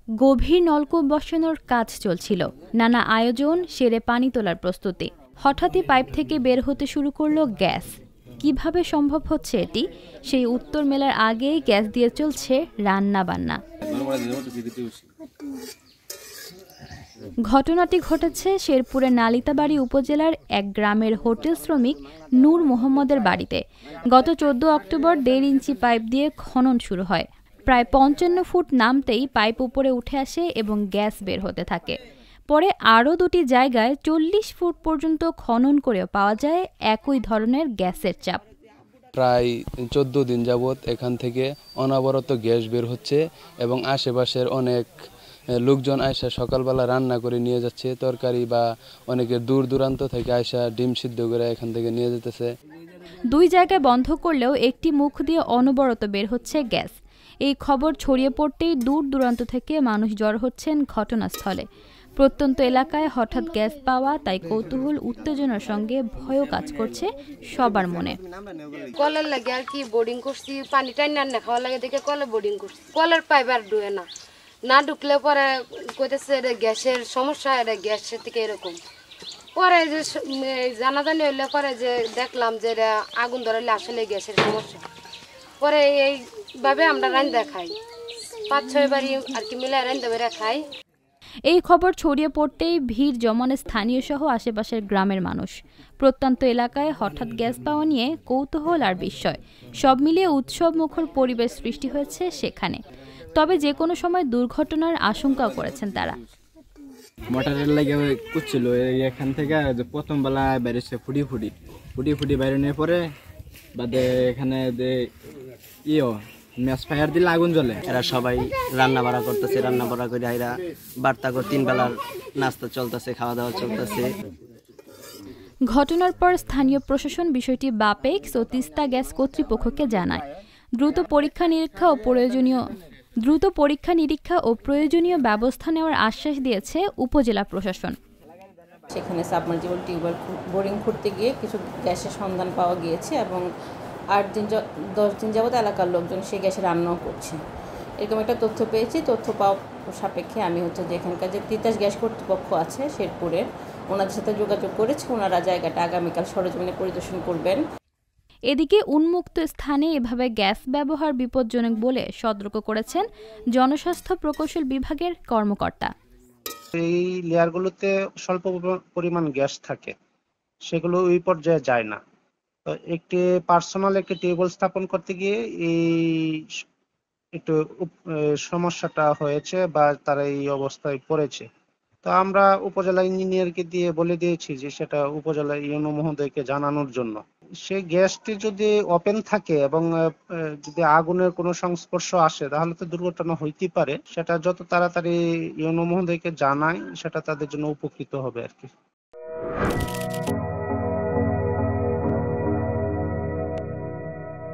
গভীর নলকূপ বসানোর কাজ চলছিল, নানা আয়োজন সেরে পানি তোলার প্রস্তুতি। হঠাৎই পাইপ থেকে বের হতে শুরু করলো গ্যাস। কিভাবে সম্ভব হচ্ছে এটি, সেই উত্তর মেলার আগেই গ্যাস দিয়ে চলছে রান্না বান্না। ঘটনাটি ঘটেছে শেরপুরের নালিতাবাড়ী উপজেলার এক গ্রামের হোটেল শ্রমিক নূর মোহাম্মদের বাড়িতে। গত 14 অক্টোবর 1.5 ইঞ্চি পাইপ দিয়ে খনন শুরু হয়। প্রায় 55 ফুট নামতেই পাইপ উপরে উঠে আসে এবং গ্যাস বের হতে থাকে। পরে আরও 2টি জায়গায় 40 ফুট পর্যন্ত খনন করেও পাওয়া যায় একই ধরনের গ্যাসের চাপ। প্রায় 14 দিন যাবৎ এখান থেকে অনবরত গ্যাস বের হচ্ছে এবং আশেপাশের অনেক লোকজন আয়সা সকালবেলা রান্না করে নিয়ে যাচ্ছে তরকারি, বা অনেকে দূর দূরান্ত থেকে আয়সা ডিম সিদ্ধ করে এখান থেকে নিয়ে যেতেছে। 2 জায়গায় বন্ধ করলেও একটি মুখ দিয়ে অনবরত বের হচ্ছে গ্যাস। এই খবর ছড়িয়ে পড়তেই দূর দূরান্ত থেকে মানুষ জড়ো হচ্ছেন ঘটনাস্থলে। প্রত্যন্ত এলাকায় হঠাৎ গ্যাস পাওয়া তাই কৌতূহল উত্তেজনার সঙ্গে ভয়ও কাজ করছে সবার মনে। কলের লাগে আর কি বোর্ডিং করছি, পানি টাইন না খাওয়া লাগে দেখে কলে বোর্ডিং করছি। কলের পাইপ আর ঢুকে না ঢুকলে পরে কইতেছে গ্যাসের সমস্যা, এটা গ্যাসের থেকে এরকম। পরে যে জানাজানি হইলে পরে যে দেখলাম যে আগুন ধরালে আসলে গ্যাসের সমস্যা। পরে এইভাবে আমরা রান্না খাই, 5-6 বাড়ি আর কি মিলে রান্না করে খাই। এই খবর ছড়িয়ে পড়তেই ভিড় জমান স্থানীয় সহ আশেপাশের গ্রামের মানুষ। প্রত্যন্ত এলাকায় হঠাৎ গ্যাস পাওয়া নিয়ে কৌতূহল আর বিস্ময় সব মিলিয়ে উৎসব মুখর পরিবেশ সৃষ্টি হয়েছে সেখানে। তবে যে কোনো সময় দুর্ঘটনার আশঙ্কাও করেছেন তারা। মোটরের লাগে কুচ্ছিল এখান থেকে প্রথম বেলা বেরিয়েছে ফুটি বাইরে নিয়ে পরে বাদে এখানে ম্যাচ ফায়ার দিলে আগুন জ্বলে। এরা সবাই রান্না বাড়া করতেছে, রান্না বাড়া করে এরা বার্তা করে 3 বেলার নাস্তা চলতেছে, খাওয়া দাওয়া চলতেছে। ঘটনার পর স্থানীয় প্রশাসন বিষয়টি বাপেক্স ও তিস্তা গ্যাস কর্তৃপক্ষকে জানায়। দ্রুত পরীক্ষা নিরীক্ষা ও প্রয়োজনীয় ব্যবস্থা নেওয়ার আশ্বাস দিয়েছে উপজেলা প্রশাসন। সেখানে সাবমার্জিবল টিউবওয়েল বোরিং করতে গিয়ে কিছু গ্যাসের সন্ধান পাওয়া গিয়েছে এবং 10 দিন যাবত এলাকার লোকজন সেই গ্যাসে রান্নাও করছে, এরকম একটা তথ্য পেয়েছি। তথ্য পাওয়া সাপেক্ষে আমি যে এখানকার যে তিতাস গ্যাস কর্তৃপক্ষ আছে শেরপুরের, ওনাদের সাথে যোগাযোগ করেছি। ওনারা জায়গাটা আগামীকাল সরেজমিনে পরিদর্শন করবেন। এদিকে উন্মুক্ত স্থানে এভাবে গ্যাস ব্যবহার বিপজ্জনক বলে সতর্ক করেছেন জনস্বাস্থ্য প্রকৌশল বিভাগের কর্মকর্তা। এই লেয়ারগুলোতে স্বল্প পরিমাণ গ্যাস থাকে, সেগুলো ওই পর্যায়ে যায় না। তো একটি পার্সোনাল একটি টেবিল স্থাপন করতে গিয়ে এই একটু সমস্যাটা হয়েছে বা তারা এই অবস্থায় পড়েছে। তো আমরা উপজেলা ইঞ্জিনিয়ারকে দিয়ে বলে দিয়েছি যে সেটা উপজেলা ইউনো মহোদয়কে জানানোর জন্য। সেই গ্যাসটি যদি ওপেন থাকে এবং যদি আগুনের কোনো সংস্পর্শ আসে তাহলে তো দুর্ঘটনা হইতেই পারে। সেটা যত তাড়াতাড়ি ইউনো মহোদয়কে জানায় সেটা তাদের জন্য উপকৃত হবে আর কি।